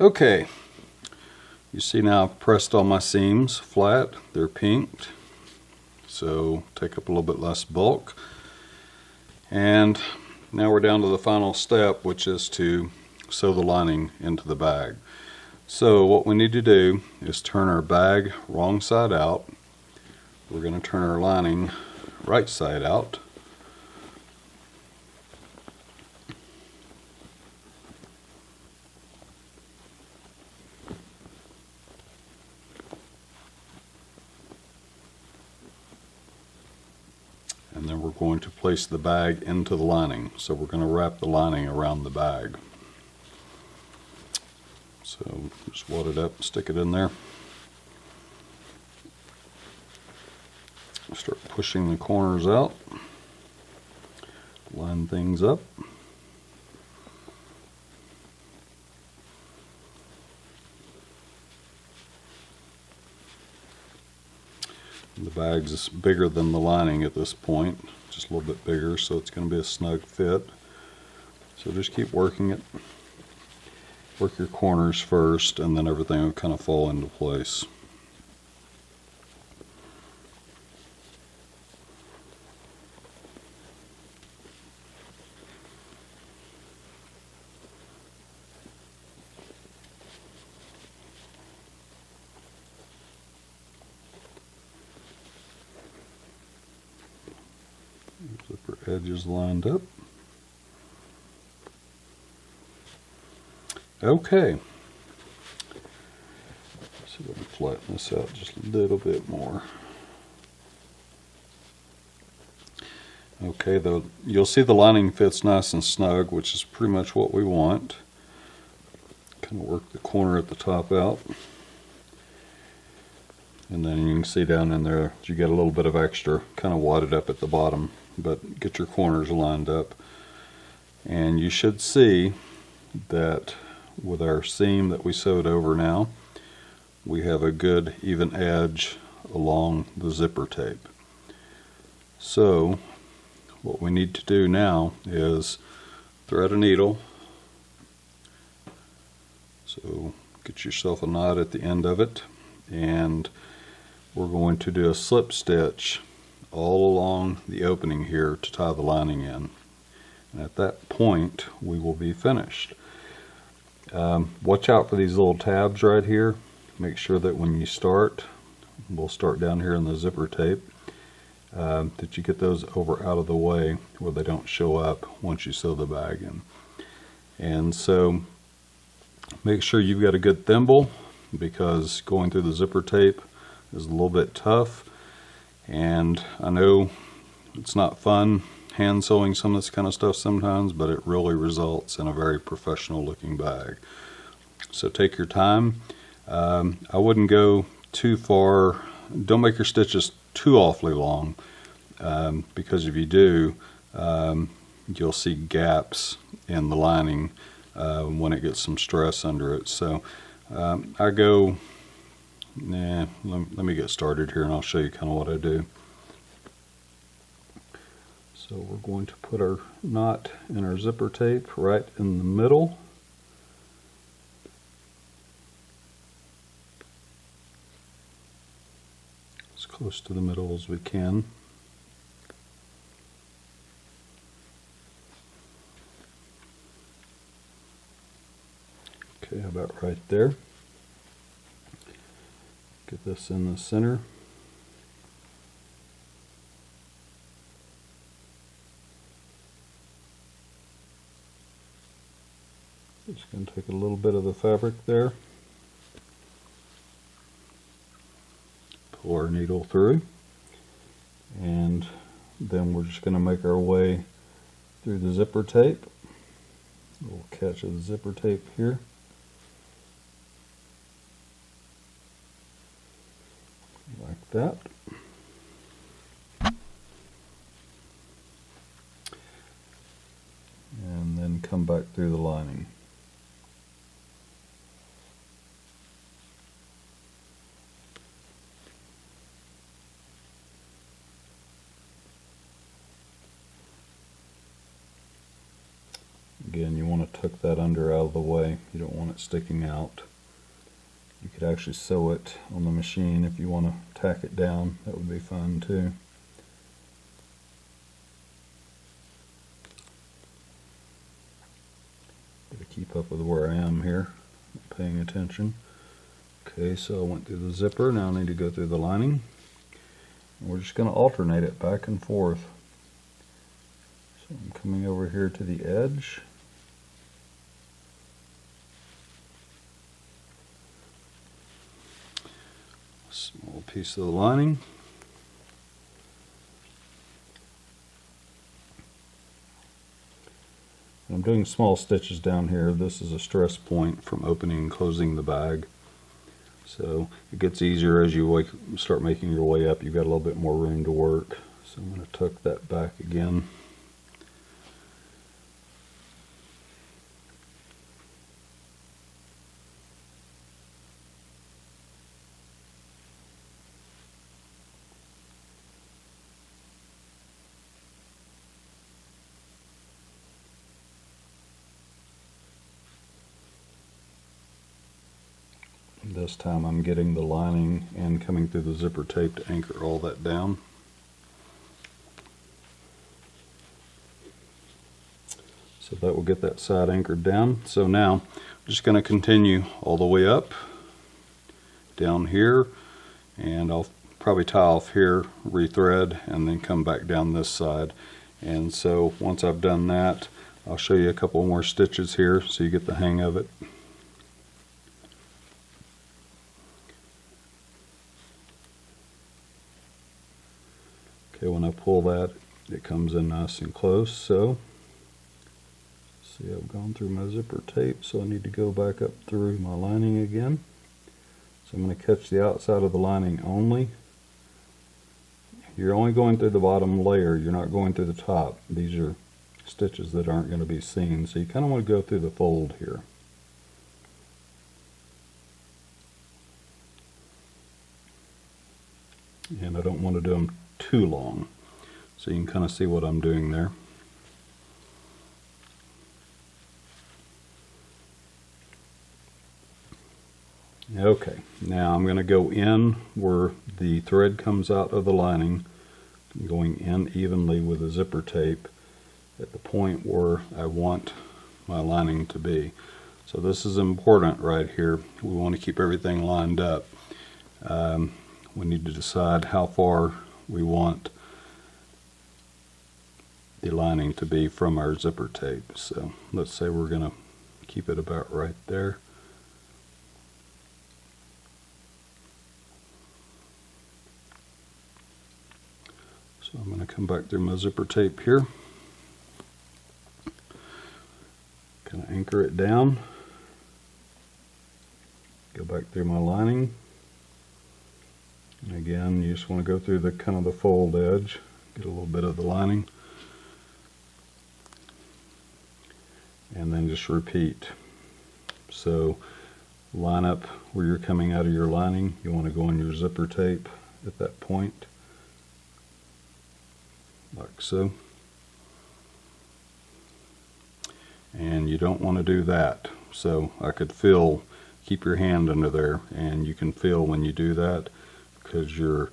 Okay, you see now I've pressed all my seams flat, they're pinked, so take up a little bit less bulk. And now we're down to the final step, which is to sew the lining into the bag. So what we need to do is turn our bag wrong side out. We're going to turn our lining right side out. And then we're going to place the bag into the lining. So we're going to wrap the lining around the bag. So just wad it up, stick it in there. Start pushing the corners out. Line things up. The bag's bigger than the lining at this point, just a little bit bigger, so it's going to be a snug fit. So just keep working it. Work your corners first, and then everything will kind of fall into place. Zipper edges lined up. Okay. See if I can flatten this out just a little bit more. Okay, you'll see the lining fits nice and snug, which is pretty much what we want. Kind of work the corner at the top out. And then you can see down in there you get a little bit of extra, kind of wadded up at the bottom, but get your corners lined up. And you should see that with our seam that we sewed over now, we have a good even edge along the zipper tape. So what we need to do now is thread a needle. So get yourself a knot at the end of it, and we're going to do a slip stitch all along the opening here to tie the lining in. And at that point we will be finished. Watch out for these little tabs right here. Make sure that when you start, we'll start down here in the zipper tape, that you get those over out of the way where they don't show up once you sew the bag in. And so make sure you've got a good thimble, because going through the zipper tape is a little bit tough, and I know it's not fun hand sewing some of this kind of stuff sometimes, but it really results in a very professional looking bag. So take your time. I wouldn't go too far. Don't make your stitches too awfully long, because if you do, you'll see gaps in the lining when it gets some stress under it. So I go, let me get started here and I'll show you kind of what I do. So we're going to put our knot in our zipper tape right in the middle. As close to the middle as we can. Okay, how about right there? Get this in the center. Just going to take a little bit of the fabric there, pull our needle through, and then we're just going to make our way through the zipper tape. A little catch of the zipper tape here. Like that. And then come back through the lining. Again, you want want to tuck that under out of the way. You don't want it sticking out. You could actually sew it on the machine if you want to tack it down. That would be fun too. Gotta keep up with where I am here, not paying attention. Okay, so I went through the zipper, now I need to go through the lining. And we're just going to alternate it back and forth. So I'm coming over here to the edge. Small piece of the lining. I'm doing small stitches down here. This is a stress point from opening and closing the bag. So it gets easier as you start making your way up. You've got a little bit more room to work. So I'm going to tuck that back again. This time I'm getting the lining and coming through the zipper tape to anchor all that down. So that will get that side anchored down. So now I'm just going to continue all the way up, down here, and I'll probably tie off here, rethread, and then come back down this side. And so once I've done that, I'll show you a couple more stitches here so you get the hang of it. Okay, when I pull that, it comes in nice and close. So, see, I've gone through my zipper tape, so I need to go back up through my lining again. So I'm going to catch the outside of the lining only. You're only going through the bottom layer, you're not going through the top. These are stitches that aren't going to be seen, so you kind of want to go through the fold here. And I don't want to do them too long, so you can kind of see what I'm doing there. Okay, now I'm going to go in where the thread comes out of the lining, going in evenly with the zipper tape at the point where I want my lining to be. So this is important right here. We want to keep everything lined up. We need to decide how far we want the lining to be from our zipper tape. So let's say we're going to keep it about right there. So I'm going to come back through my zipper tape here, kind of anchor it down, go back through my lining. And again, you just want to go through the kind of the fold edge, get a little bit of the lining, and then just repeat. So line up where you're coming out of your lining. You want to go on your zipper tape at that point, like so. And you don't want to do that. So I could feel, keep your hand under there, and you can feel when you do that, because your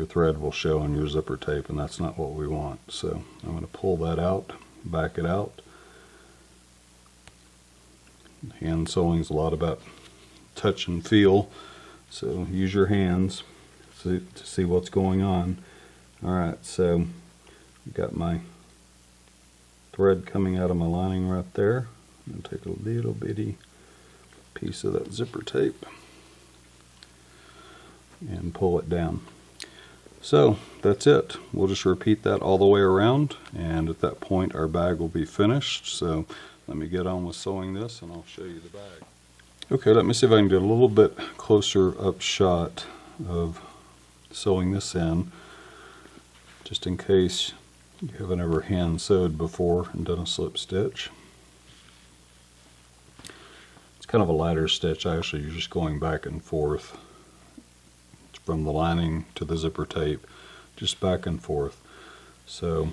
thread will show on your zipper tape, and that's not what we want. So I'm going to pull that out, back it out. Hand sewing is a lot about touch and feel, so use your hands to see what's going on. Alright, so I've got my thread coming out of my lining right there. I'm going to take a little bitty piece of that zipper tape and pull it down. So that's it. We'll just repeat that all the way around, and at that point our bag will be finished. So let me get on with sewing this and I'll show you the bag. Okay, let me see if I can get a little bit closer up shot of sewing this in, just in case you haven't ever hand sewed before and done a slip stitch. It's kind of a lighter stitch. Actually, you're just going back and forth from the lining to the zipper tape, just back and forth. So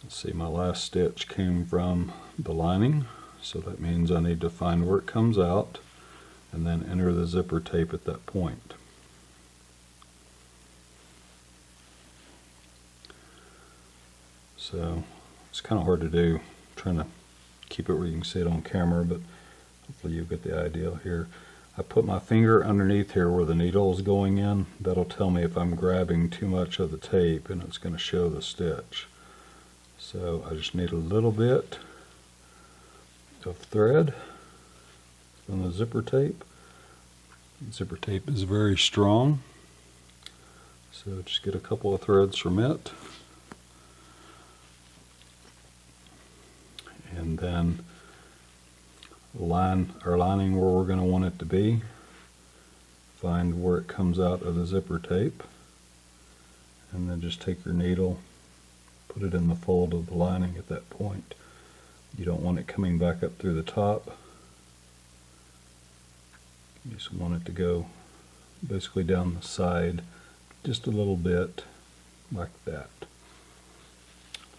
See, my last stitch came from the lining, so that means I need to find where it comes out and then enter the zipper tape at that point. So it's kind of hard to do, trying to keep it where you can see it on camera, but hopefully you get the idea here. I put my finger underneath here where the needle is going in. That'll tell me if I'm grabbing too much of the tape, and it's going to show the stitch. So I just need a little bit of thread from the zipper tape. Zipper tape is very strong, so just get a couple of threads from it. And then line our lining where we're going to want it to be. Find where it comes out of the zipper tape, and then just take your needle, put it in the fold of the lining at that point. You don't want it coming back up through the top. You just want it to go basically down the side just a little bit like that.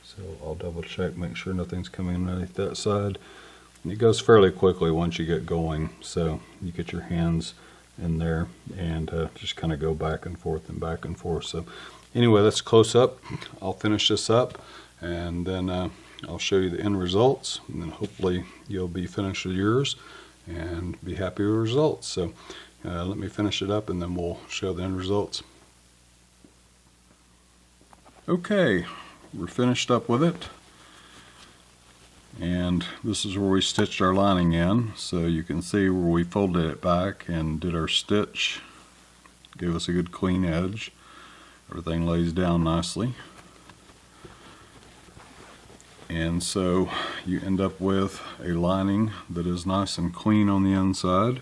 So I'll double check, make sure nothing's coming underneath that side. And it goes fairly quickly once you get going, so you get your hands in there and just kind of go back and forth and back and forth. So anyway, that's close up. I'll finish this up, and then I'll show you the end results, and then hopefully you'll be finished with yours and be happy with the results. So let me finish it up and then we'll show the end results. Okay, we're finished up with it, and this is where we stitched our lining in. So you can see where we folded it back and did our stitch, gave us a good clean edge. Everything lays down nicely, and so you end up with a lining that is nice and clean on the inside.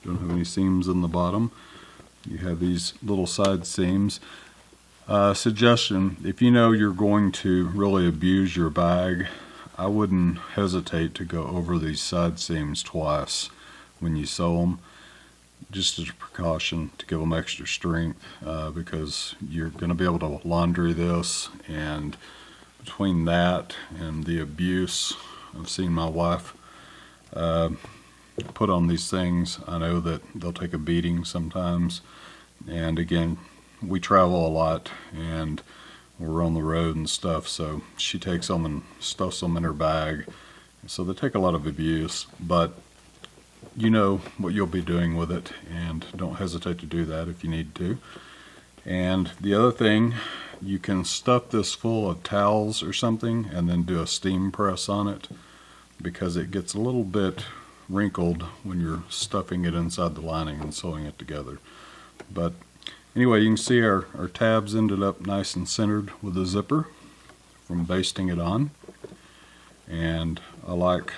Don't have any seams in the bottom. You have these little side seams. Suggestion, if you know you're going to really abuse your bag, I wouldn't hesitate to go over these side seams twice when you sew them, just as a precaution to give them extra strength, because you're going to be able to laundry this, and between that and the abuse I've seen my wife put on these things, I know that they'll take a beating sometimes. And again, we travel a lot and we're on the road and stuff, so she takes them and stuffs them in her bag, so they take a lot of abuse, but you know what you'll be doing with it, and don't hesitate to do that if you need to. And the other thing, you can stuff this full of towels or something and then do a steam press on it, because it gets a little bit wrinkled when you're stuffing it inside the lining and sewing it together. But anyway, you can see our tabs ended up nice and centered with the zipper from basting it on. And I like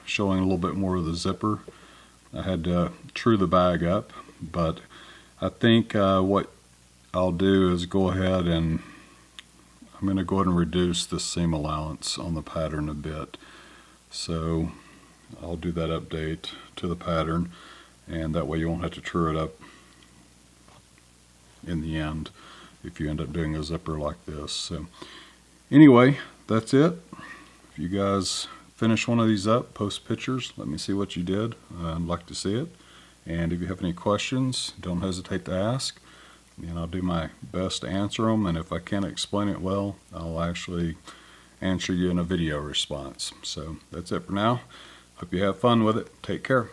showing a little bit more of the zipper. I had to true the bag up, but I think what I'll do is go ahead and I'm going to go ahead and reduce the seam allowance on the pattern a bit. So I'll do that update to the pattern, and that way you won't have to true it up in the end if you end up doing a zipper like this. So anyway, that's it. If you guys finish one of these up, post pictures, let me see what you did. I'd like to see it. And if you have any questions, don't hesitate to ask, and I'll do my best to answer them. And if I can't explain it well, I'll actually answer you in a video response. So that's it for now. Hope you have fun with it. Take care.